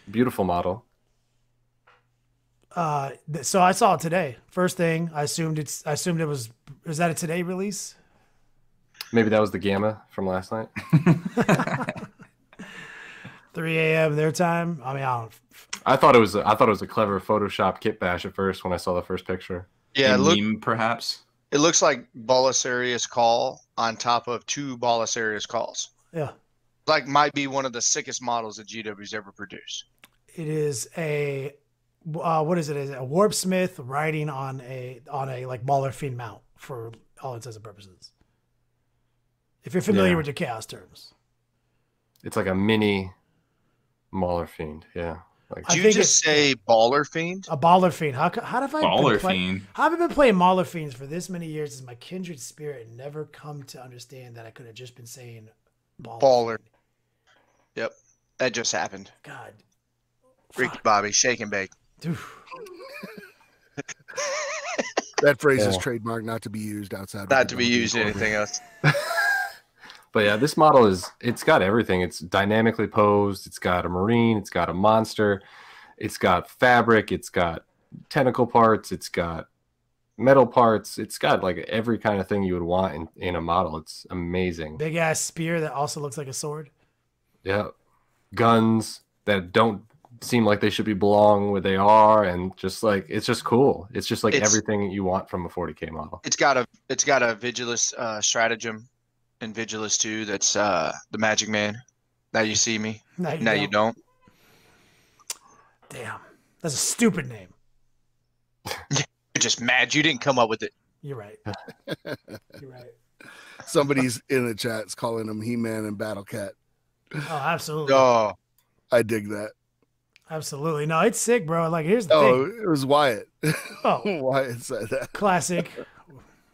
Beautiful model. So I saw it today. First thing, I assumed it was, is that a today release? Maybe that was the Gamma from last night. 3 a.m. their time. I mean, I don't. I thought it was a clever Photoshop kit bash at first when I saw the first picture. Yeah, A meme, perhaps. it looks like Balasarius call on top of two Balasarius calls. Yeah, Like might be one of the sickest models that GW's ever produced. it is a what is it? Is it a warp smith riding on a like Baller Fiend mount for all intents and purposes. If you're familiar Yeah. with the chaos terms, It's like a mini Mauler Fiend. Yeah. Like Did I you think just say Baller Fiend? a Baller Fiend. How have I Baller been Fiend. How have I been playing Mauler Fiends for this many years? As my kindred spirit never come to understand that I could have just been saying Baller. Fiend. Yep, that just happened. God, Ricky fuck. Bobby, shake and bake. Dude. That phrase is Yeah. trademarked, not to be used outside. Not to be used in anything else. But yeah, this model it's got everything. It's dynamically posed, it's got a marine, it's got a monster, it's got fabric, it's got tentacle parts, it's got metal parts, it's got like every kind of thing you would want in a model. It's amazing. Big ass spear that also looks like a sword. Yeah. Guns that don't seem like they should be belong where they are, and just like it's just cool. It's just like It's- everything you want from a 40K model. It's got a Vigilus stratagem and Vigilus 2 that's the Magic Man. Now you see me. Now you don't. Damn, that's a stupid name. You're just mad you didn't come up with it. You're right. You're right. Somebody's in the chat's calling him He-Man and Battle Cat. Oh, absolutely. Oh, I dig that. Absolutely. No, it's sick, bro. Like, here's the Oh, thing. it was Wyatt. Oh, Wyatt said that. classic.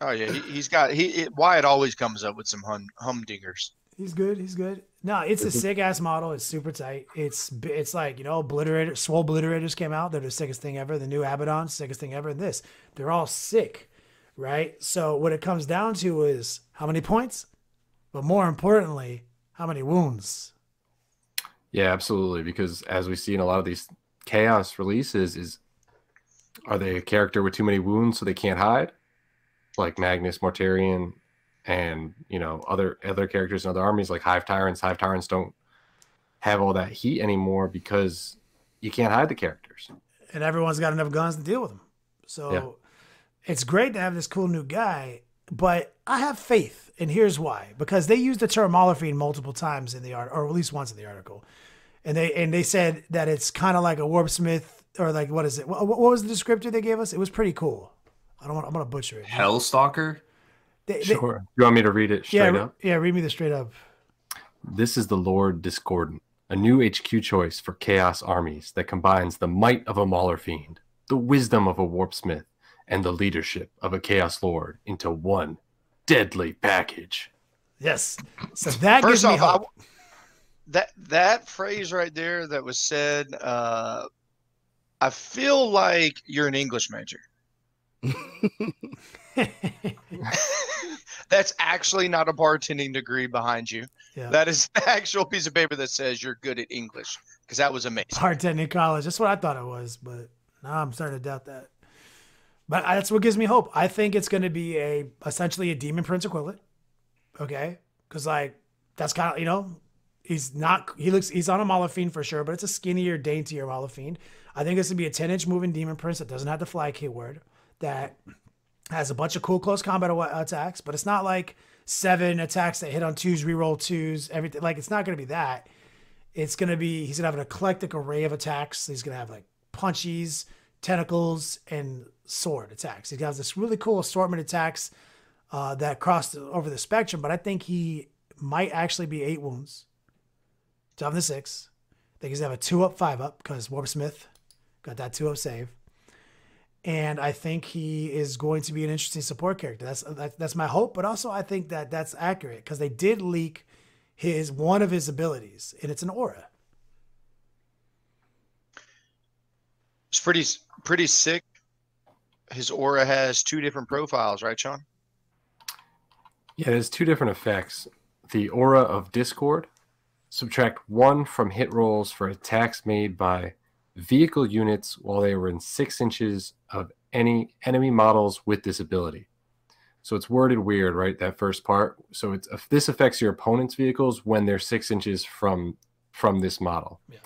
oh yeah. He's got Wyatt always comes up with some humdingers. He's good. He's good. No, it's a sick ass model. It's super tight. It's like, you know, Obliterator, Swole Obliterators came out. They're the sickest thing ever. The new Abaddon, sickest thing ever. And this, they're all sick, right? So what it comes down to is how many points, but more importantly, how many wounds. Yeah, absolutely. Because as we see in a lot of these chaos releases, are they a character with too many wounds so they can't hide? Like Magnus, Mortarion, and other characters in other armies like Hive Tyrants. Hive Tyrants don't have all that heat anymore because you can't hide the characters. And everyone's got enough guns to deal with them. So Yeah. it's great to have this cool new guy, but I have faith, and here's why. Because they used the term Fiend multiple times in the art, or at least once in the article. And they said that it's kind of like a Warpsmith, or like, what is it? What was the descriptor they gave us? It was pretty cool. I'm going to butcher it. Hellstalker? Sure. You want me to read it straight up? Yeah, read me the straight up. This is the Lord Discordant, a new HQ choice for chaos armies that combines the might of a Mauler Fiend, the wisdom of a Warpsmith, and the leadership of a Chaos Lord into one deadly package. Yes. So that First gives me off, hope. that phrase right there that was said, I feel like you're an English major. That's actually not a bartending degree behind you. Yeah. That is an actual piece of paper that says you're good at English, because that was amazing. Bartending in college. That's what I thought it was, but now I'm starting to doubt that. But that's what gives me hope. I think it's going to be essentially a Demon Prince equivalent. Okay? Because, like, that's kind of, he's on a Mauler Fiend for sure, but it's a skinnier, daintier Mauler Fiend. I think this would be a 10-inch moving Demon Prince that doesn't have the fly keyword, that has a bunch of cool close combat attacks, but it's not like 7 attacks that hit on 2s, reroll 2s, everything. Like, it's not going to be that. It's going to be, he's going to have an eclectic array of attacks. He's going to have, like, punchies, tentacles, and sword attacks. He has this really cool assortment of attacks that cross over the spectrum, but I think he might actually be 8 wounds. 7 to 6. I think he's going to have a 2-up, 5-up, because Warpsmith got that 2-up save. And I think he is going to be an interesting support character. That's my hope, but also I think that that's accurate because they did leak one of his abilities, and it's an aura. It's pretty sick. His aura has 2 different profiles, right, Sean? Yeah, there's 2 different effects. The Aura of Discord, Subtract 1 from hit rolls for attacks made by vehicle units while they were in 6 inches of any enemy models with this ability. So it's worded weird, right? That first part. So this affects your opponent's vehicles when they're 6 inches from this model. Yeah.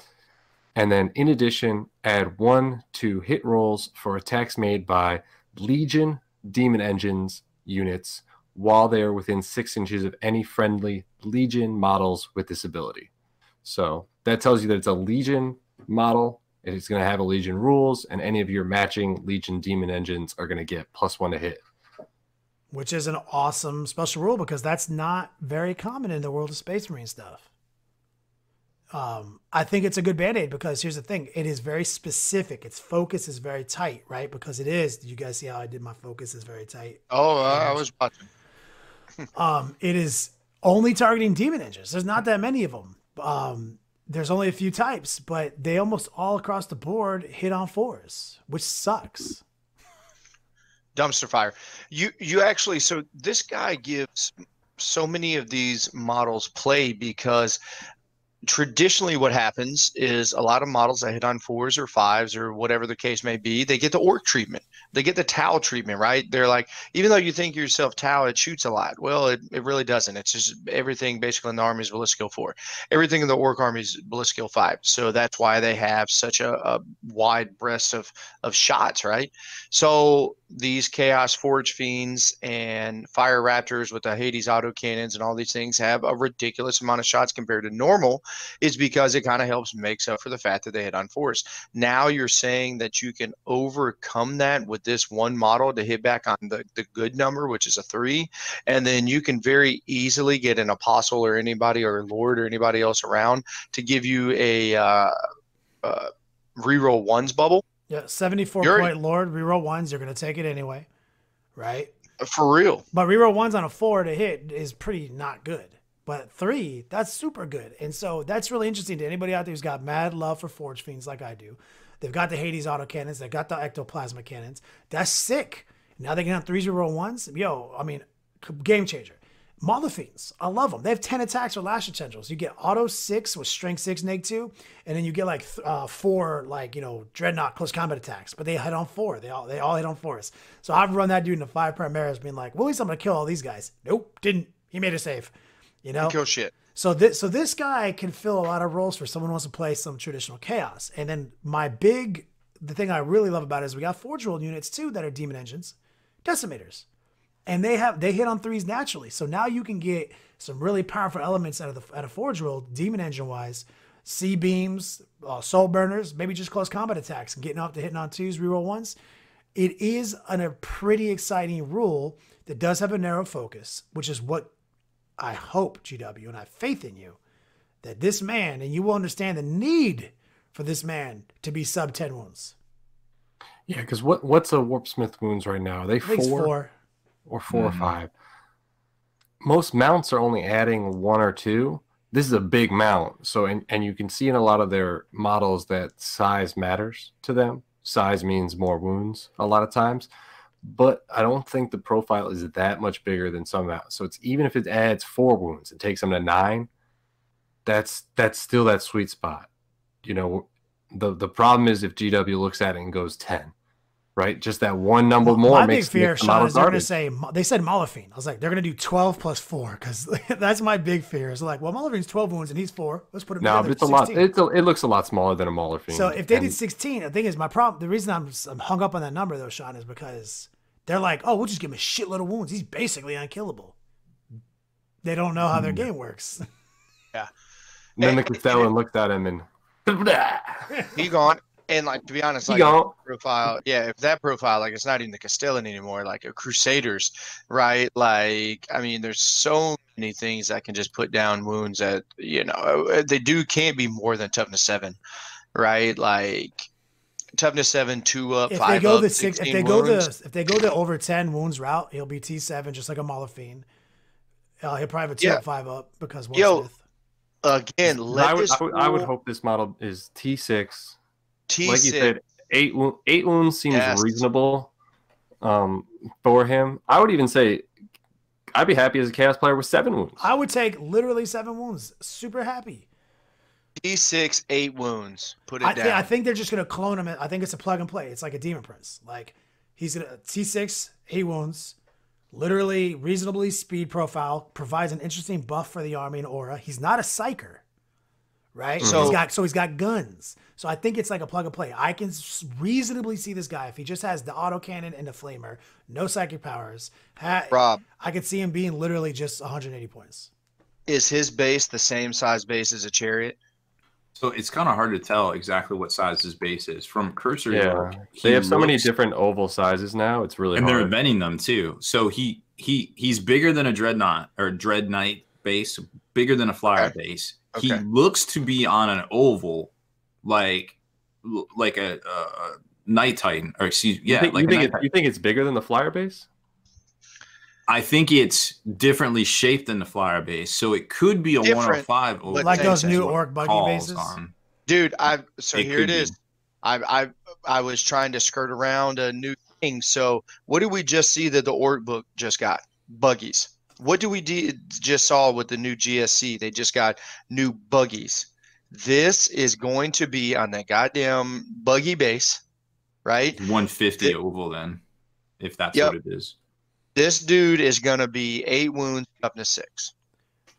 And then in addition, add 1 to hit rolls for attacks made by Legion Demon Engines units while they are within 6 inches of any friendly Legion models with this ability. So that tells you that it's a Legion model. It's going to have a Legion rules, and any of your matching Legion Demon Engines are going to get +1 to hit. Which is an awesome special rule because that's not very common in the world of Space Marine stuff. I think it's a good Band-Aid because here's the thing. It is very specific. Its focus is very tight, right? Because it is. Did you guys see how I did my focus is very tight? Oh, I was watching. It is only targeting demon engines. There's not that many of them. There's only a few types, but they almost all across the board hit on 4s, which sucks. Dumpster fire. You actually, so this guy gives so many of these models play because traditionally what happens is a lot of models that hit on 4s or 5s or whatever the case may be, they get the orc treatment. They get the Tau treatment, right? They're like, even though you think yourself Tau, it shoots a lot. Well, it really doesn't. It's just everything basically in the army is ballistic skill 4. Everything in the orc army is ballistic skill 5. So that's why they have such a wide breadth of shots, right? So these Chaos Forge Fiends and Fire Raptors with the Hades autocannons and all these things have a ridiculous amount of shots compared to normal, is because it kind of helps makes up for the fact that they hit on 4s. Now you're saying that you can overcome that with this one model to hit back on the good number, which is a 3, and then you can very easily get an Apostle or anybody or Lord or anybody else around to give you a reroll 1s bubble. Yeah, 74-point Lord, reroll 1s, you're going to take it anyway, right? For real. But reroll 1s on a 4 to hit is pretty not good. But 3, that's super good. And so that's really interesting to anybody out there who's got mad love for Forge Fiends like I do. They've got the Hades autocannons. They've got the ectoplasma cannons. That's sick. Now they can have 3s reroll 1s. Yo, I mean, game changer. Mauler Fiends, I love them. They have 10 attacks or lash potentials. You get auto 6 with strength 6 neg 2, and then you get like 4 like, you know, dreadnought close combat attacks. But they hit on 4. They all hit on 4s. So I've run that dude into 5 Primaris being like, well, at least I'm gonna kill all these guys. Nope, didn't. He made a save. You know? Kill shit. So this guy can fill a lot of roles for someone who wants to play some traditional chaos. And then the thing I really love about it is we got Forge World units too that are demon engines, decimators. And they hit on 3s naturally. So now you can get some really powerful elements out of Forge World, demon engine wise, sea beams, soul burners, maybe just close combat attacks and getting up to hitting on 2s, reroll 1s. It is a pretty exciting rule that does have a narrow focus, which is what I hope, GW, and I have faith in you, that this man, and you will understand the need for this man to be sub 10 wounds. Yeah, because what's a Warpsmith wounds right now? Are they 4? Or 4 or 5. Most mounts are only adding 1 or 2. This is a big mount. So, and you can see in a lot of their models that size matters to them. Size means more wounds a lot of times. But I don't think the profile is that much bigger than some mounts. So it's even if it adds 4 wounds and takes them to 9, that's still that sweet spot. You know, the problem is if GW looks at it and goes 10. Right, just that one number more. My big fear, Sean, is they're going to say, they said Malafine. I was like, they're going to do 12 plus 4 because that's my big fear. It's like, well, Malafine's 12 wounds and he's 4. Let's put him together. No, but it's a lot. It looks a lot smaller than a Malafine. So if they did 16, the thing is, my problem, the reason I'm hung up on that number though, Sean, is because they're like, oh, we'll just give him a shitload of wounds. He's basically unkillable. They don't know how their game works. Yeah. And then the Castellan looked at him and he gone. And like, to be honest, like profile, yeah, if that profile, like it's not even the Castellan anymore, like a Crusaders, right? Like, I mean, there's so many things that can just put down wounds that, you know, can't be more than toughness 7, right? Like toughness 7, 2 up, 5 up, 16 if they go the over 10 wounds route, he'll be T7 just like a Malafine. He'll probably have a 2 up, 5 up because again, I would hope this model is T6. T6. Like you said, 8 wounds seems reasonable for him. I would even say I'd be happy as a chaos player with 7 wounds. I would take literally 7 wounds. Super happy. D6, 8 wounds. Put it I down. think they're just gonna clone him. I think it's a plug and play. It's like a Demon Prince. Like he's gonna T6, 8 wounds, literally reasonably speed profile, provides an interesting buff for the army and aura. He's not a psyker, right? So- He's got guns. So I think it's like a plug and play. I can reasonably see this guy if he just has the autocannon and the flamer, no psychic powers. Rob, I could see him being literally just 180 points. is his base the same size base as a chariot? So it's kind of hard to tell exactly what size his base is from cursory look. They have so many different oval sizes now. It's really and hard. they're inventing them too. So he's bigger than a dreadnought or dread knight base, bigger than a flyer base. Okay. He looks to be on an oval, like a Night Titan, or excuse me, yeah. You think it's bigger than the flyer base? I think it's differently shaped than the flyer base, so it could be a Different, 105 oval. but Like those same new size. orc buggy Calls bases. on. Dude, here could it is. be. I was trying to skirt around a new thing. So what did we just see that the orc book just got? Buggies. What do we just saw with the new GSC? They just got new buggies. This is going to be on that goddamn buggy base, right? 150 oval then, if that's Yep. what it is. This dude is going to be 8 wounds up to 6.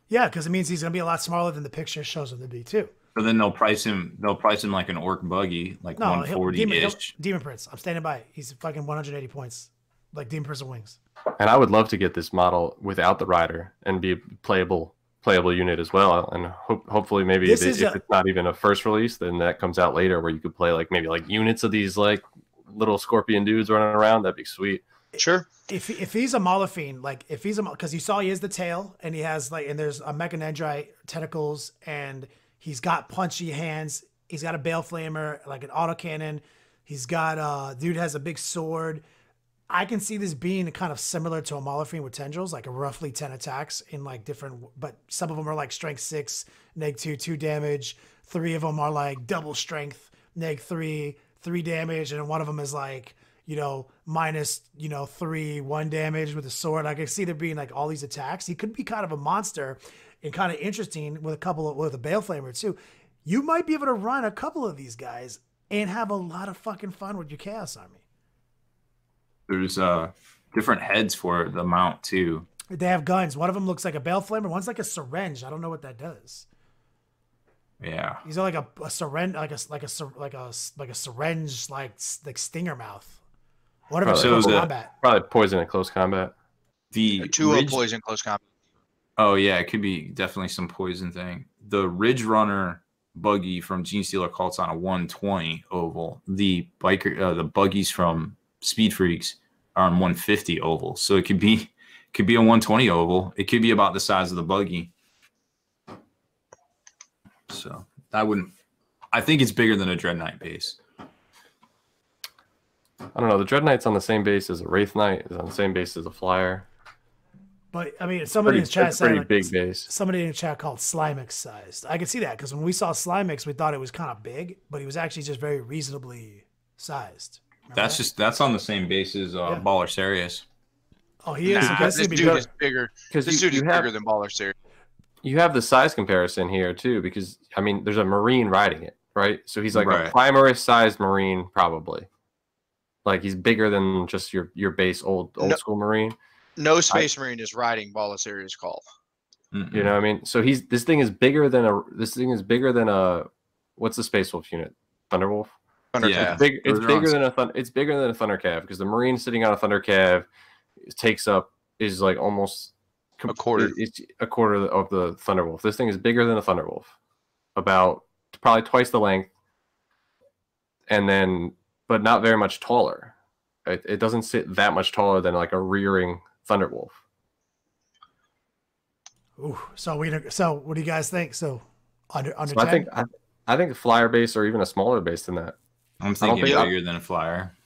Yeah, because it means he's gonna be a lot smaller than the picture shows him to be too. So then they'll price him like an orc buggy, like No, 140-ish. Demon Prince. I'm standing by. He's fucking 180 points, like Demon Prince of Wings. And I would love to get this model without the rider and be a playable unit as well. And hopefully maybe if it's not even a first release, then that comes out later where you could play like maybe like units of these like little scorpion dudes running around. That'd be sweet. Sure. If he's a Malafine, like if he's because you saw he has the tail and he has like and there's a Mechanendrite tentacles and he's got punchy hands. He's got a Bale Flamer, like an autocannon. He's got dude has a big sword. I can see this being kind of similar to a Malafine with tendrils, like a roughly 10 attacks in like different, but some of them are like strength 6, -2, 2 damage. 3 of them are like double strength, -3, 3 damage, and one of them is like, -3, 1 damage with a sword. I can see there being like all these attacks. He could be kind of a monster and kind of interesting with a Bale Flamer too. You might be able to run a couple of these guys and have a lot of fucking fun with your Chaos Army. There's different heads for the mount too. They have guns. One of them looks like a Bale Flamer. One's like a syringe. I don't know what that does. Yeah. These are like a syringe, like a syringe, like stinger mouth. What if it's close combat? Probably poison in close combat. The 2 poison close combat. Oh yeah, it could be definitely some poison thing. The Ridge Runner buggy from Gene Stealer Cult's on a 120 oval. The buggies from Speed Freaks are on 150 oval. So it could be a 120 oval. It could be about the size of the buggy. So I think it's bigger than a Dread Knight base. I don't know. The Dread Knight's on the same base as a Wraith Knight. Is on the same base as a Flyer. But I mean, somebody in chat said pretty big base. Somebody in chat called Slimix sized. I could see that because when we saw Slimix, we thought it was kind of big, but he was actually just very reasonably sized. Remember That's on the same base as Baller Sirius. Oh, he is. Nah, this dude is bigger. This dude is bigger than Baller Series. You have the size comparison here too, because I mean, there's a Marine riding it, right? So he's like a Primaris sized Marine, probably. Like he's bigger than just your base old school Marine. No Space Marine is riding Baller Series call. You know what I mean? So this thing is bigger than a what's the Space Wolf unit? Thunderwolf? Thundercav. It's bigger than a Thundercav because the Marine sitting on a Thundercav is like almost a quarter. It's a quarter of the Thunderwolf. This thing is bigger than a Thunderwolf, about probably twice the length, but not very much taller. It doesn't sit that much taller than like a rearing Thunderwolf. Ooh, so what do you guys think? So under 10? I think a Flyer base or even a smaller base than that. I'm thinking bigger than a Flyer.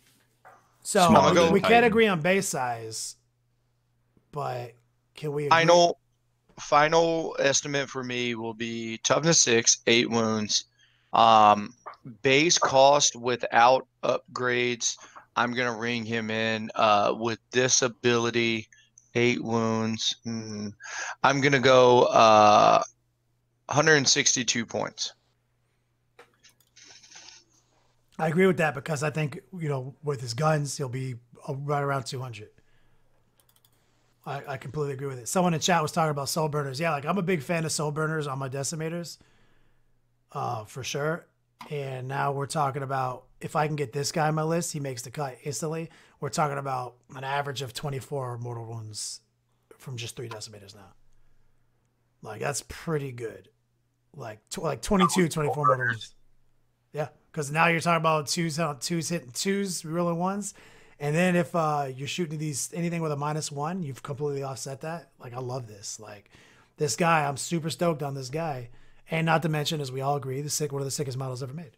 So we can't agree on base size, but can we agree? Final estimate for me will be toughness 6, 8 wounds. Base cost without upgrades, I'm gonna ring him in with this ability, 8 wounds. I'm gonna go 162 points. I agree with that because I think, with his guns, he'll be right around 200. I completely agree with it. Someone in chat was talking about soul burners. Yeah, like I'm a big fan of soul burners on my decimators, for sure. And now we're talking about if I can get this guy on my list, he makes the cut instantly. We're talking about an average of 24 mortal wounds from just 3 decimators now. Like that's pretty good. Like 22, 24 mortal wounds. Yeah, because now you're talking about twos hitting twos, rolling ones. And then if you're shooting anything with a -1, you've completely offset that. Like I love this. Like this guy, I'm super stoked on this guy. And not to mention, as we all agree, one of the sickest models ever made.